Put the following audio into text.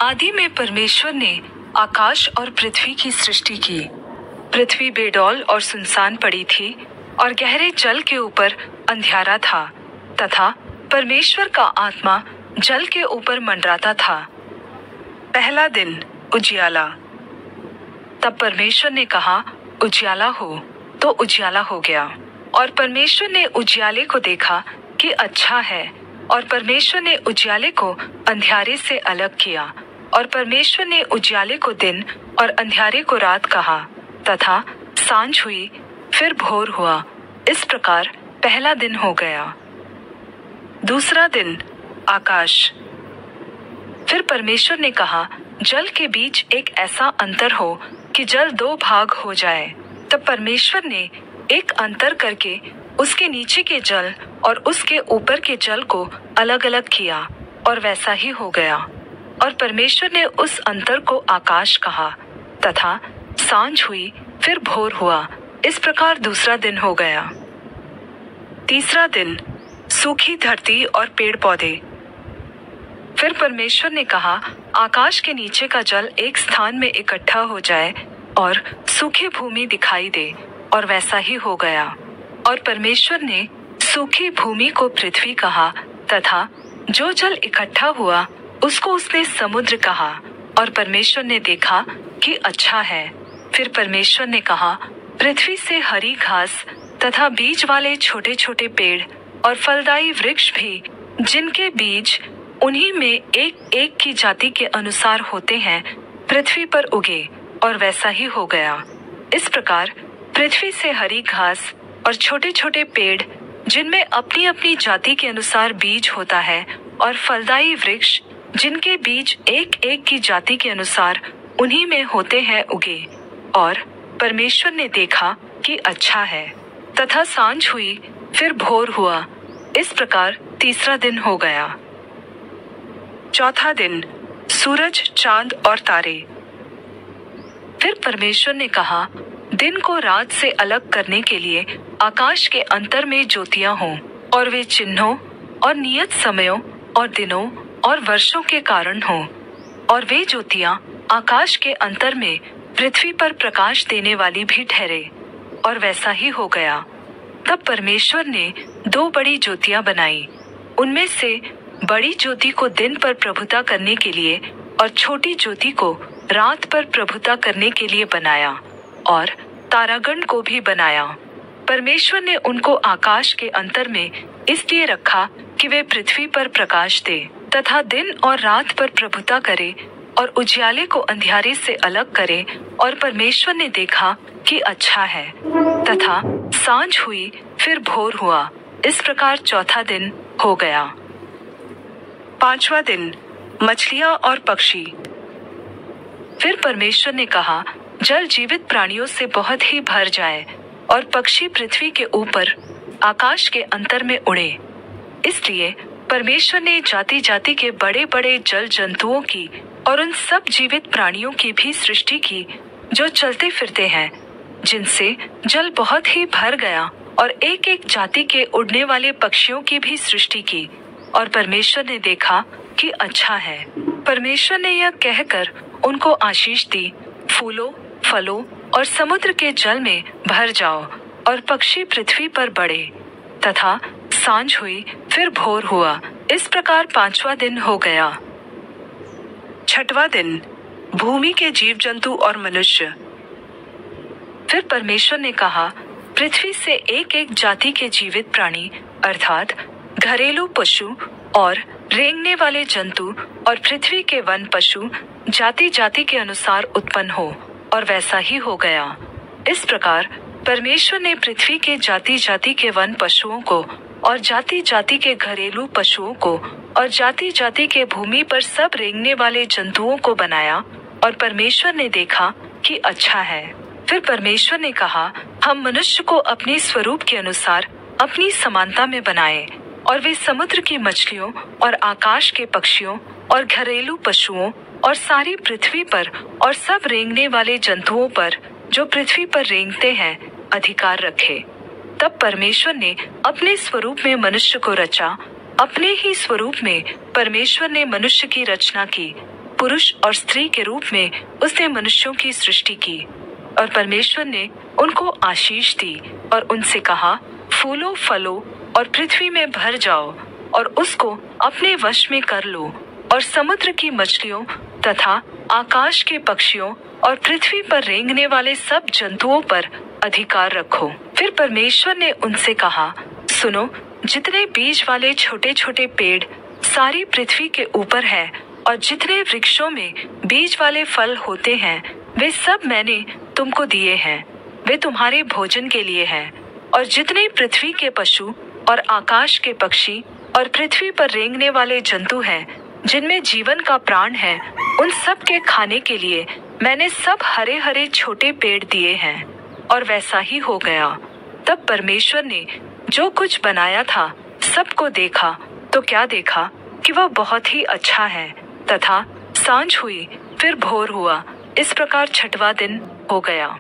आदि में परमेश्वर ने आकाश और पृथ्वी की सृष्टि की। पृथ्वी बेडौल और सुनसान पड़ी थी और गहरे जल के ऊपर अंधियारा था तथा परमेश्वर का आत्मा जल के ऊपर मंडराता था। पहला दिन उजियाला। तब परमेश्वर ने कहा, उजियाला हो, तो उजियाला हो गया। और परमेश्वर ने उजियाले को देखा कि अच्छा है, और परमेश्वर ने उजियाले को अंधियारे से अलग किया। और परमेश्वर ने उजियाले को दिन और अंधियारे को रात कहा, तथा सांझ हुई, फिर भोर हुआ। इस प्रकार पहला दिन हो गया। दूसरा दिन आकाश। फिर परमेश्वर ने कहा, जल के बीच एक ऐसा अंतर हो कि जल दो भाग हो जाए। तब परमेश्वर ने एक अंतर करके उसके नीचे के जल और उसके ऊपर के जल को अलग अलग किया, और वैसा ही हो गया। और परमेश्वर ने उस अंतर को आकाश कहा, तथा सांझ हुई, फिर भोर हुआ। इस प्रकार दूसरा दिन हो गया। तीसरा दिन सूखी धरती और पेड़ पौधे। फिर परमेश्वर ने कहा, आकाश के नीचे का जल एक स्थान में इकट्ठा हो जाए और सूखी भूमि दिखाई दे, और वैसा ही हो गया। और परमेश्वर ने सूखी भूमि को पृथ्वी कहा, तथा जो जल इकट्ठा हुआ उसको उसने समुद्र कहा। और परमेश्वर ने देखा कि अच्छा है। फिर परमेश्वर ने कहा, पृथ्वी से हरी घास तथा बीज वाले छोटे छोटे पेड़ और फलदायी वृक्ष भी, जिनके बीज उन्हीं में एक एक की जाति के अनुसार होते हैं, पृथ्वी पर उगे, और वैसा ही हो गया। इस प्रकार पृथ्वी से हरी घास और छोटे छोटे पेड़, जिनमें अपनी अपनी जाति के अनुसार बीज होता है, और फलदायी वृक्ष, जिनके बीज एक एक की जाति के अनुसार उन्हीं में होते हैं, उगे। और परमेश्वर ने देखा कि अच्छा है। तथा सांझ हुई, फिर भोर हुआ। इस प्रकार तीसरा दिन हो गया। चौथा दिन सूरज, चांद और तारे। फिर परमेश्वर ने कहा, दिन को रात से अलग करने के लिए आकाश के अंतर में ज्योतियां हों, और वे चिन्हों और नियत समयों और दिनों और वर्षों के कारण हों। और वे ज्योतियां आकाश के अंतर में पृथ्वी पर प्रकाश देने वाली भी ठहरे, और वैसा ही हो गया। तब परमेश्वर ने दो बड़ी ज्योतियां बनाई। उनमें से बड़ी ज्योति को दिन पर प्रभुता करने के लिए और छोटी ज्योति को रात पर प्रभुता करने के लिए बनाया, और तारागण को भी बनाया। परमेश्वर ने उनको आकाश के अंतर में इसलिए रखा कि वे पृथ्वी पर प्रकाश दे तथा दिन और रात पर प्रभुता करे, और उजियाले को अंधियारे से अलग करे। और परमेश्वर ने देखा कि अच्छा है। तथा सांझ हुई, फिर भोर हुआ। इस प्रकार चौथा दिन हो गया। पांचवा दिन मछलियां और पक्षी। फिर परमेश्वर ने कहा, जल जीवित प्राणियों से बहुत ही भर जाए, और पक्षी पृथ्वी के ऊपर आकाश के अंतर में उड़े। इसलिए परमेश्वर ने जाति जाति के बड़े बड़े जल जंतुओं की और उन सब जीवित प्राणियों की भी सृष्टि की, जो चलते फिरते हैं, जिनसे जल बहुत ही भर गया, और एक एक जाति के उड़ने वाले पक्षियों की भी सृष्टि की। और परमेश्वर ने देखा कि अच्छा है। परमेश्वर ने यह कहकर उनको आशीष दी, फूलों, फलों और समुद्र के जल में भर जाओ, और पक्षी पृथ्वी पर बढ़े। तथा सांझ हुई, फिर भोर हुआ। इस प्रकार पांचवा दिन हो गया। छठवां दिन भूमि के जीव जंतु और मनुष्य। फिर परमेश्वर ने कहा, पृथ्वी से एक एक जाति के जीवित प्राणी, अर्थात घरेलू पशु और रेंगने वाले जंतु और पृथ्वी के वन पशु जाति जाति के अनुसार उत्पन्न हो, और वैसा ही हो गया। इस प्रकार परमेश्वर ने पृथ्वी के जाति जाति के वन पशुओं को और जाति जाति के घरेलू पशुओं को और जाति जाति के भूमि पर सब रेंगने वाले जंतुओं को बनाया, और परमेश्वर ने देखा कि अच्छा है। फिर परमेश्वर ने कहा, हम मनुष्य को अपने स्वरूप के अनुसार अपनी समानता में बनाएं, और वे समुद्र की मछलियों और आकाश के पक्षियों और घरेलू पशुओं और सारी पृथ्वी पर और सब रेंगने वाले जंतुओं पर जो पृथ्वी पर रेंगते हैं अधिकार रखे। तब परमेश्वर ने अपने स्वरूप में मनुष्य को रचा, अपने ही स्वरूप में परमेश्वर ने मनुष्य की रचना की, पुरुष और स्त्री के रूप में उसने मनुष्यों की सृष्टि की। और परमेश्वर ने उनको आशीष दी और उनसे कहा, फूलो फलो और पृथ्वी में भर जाओ और उसको अपने वश में कर लो और समुद्र की मछलियों तथा आकाश के पक्षियों और पृथ्वी पर रेंगने वाले सब जंतुओं पर अधिकार रखो। फिर परमेश्वर ने उनसे कहा, सुनो, जितने बीज वाले छोटे छोटे पेड़ सारी पृथ्वी के ऊपर है और जितने वृक्षों में बीज वाले फल होते हैं वे सब मैंने तुमको दिए हैं, वे तुम्हारे भोजन के लिए हैं। और जितने पृथ्वी के पशु और आकाश के पक्षी और पृथ्वी पर रेंगने वाले जंतु हैं जिनमें जीवन का प्राण है, उन सब के खाने के लिए मैंने सब हरे हरे छोटे पेड़ दिए हैं। और वैसा ही हो गया। तब परमेश्वर ने जो कुछ बनाया था सबको देखा, तो क्या देखा कि वह बहुत ही अच्छा है। तथा सांझ हुई, फिर भोर हुआ, इस प्रकार छठवां दिन हो गया।